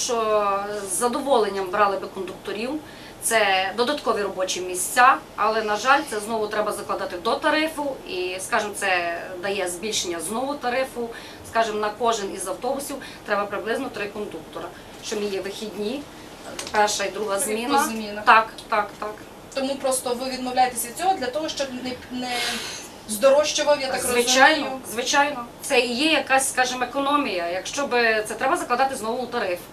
що з задоволенням брали би кондукторів. Це додаткові робочі місця, але, на жаль, це знову треба закладати до тарифу і, скажімо, це дає збільшення знову тарифу. Скажімо, на кожен із автобусів треба приблизно 3 кондуктора, що є вихідні, перша і друга зміна. Так. Тому просто ви відмовляєтеся від цього для того, щоб не здорожчував, я так розумію. Звичайно. Це і є якась, скажімо, економія. Якщо би це треба закладати знову у тариф.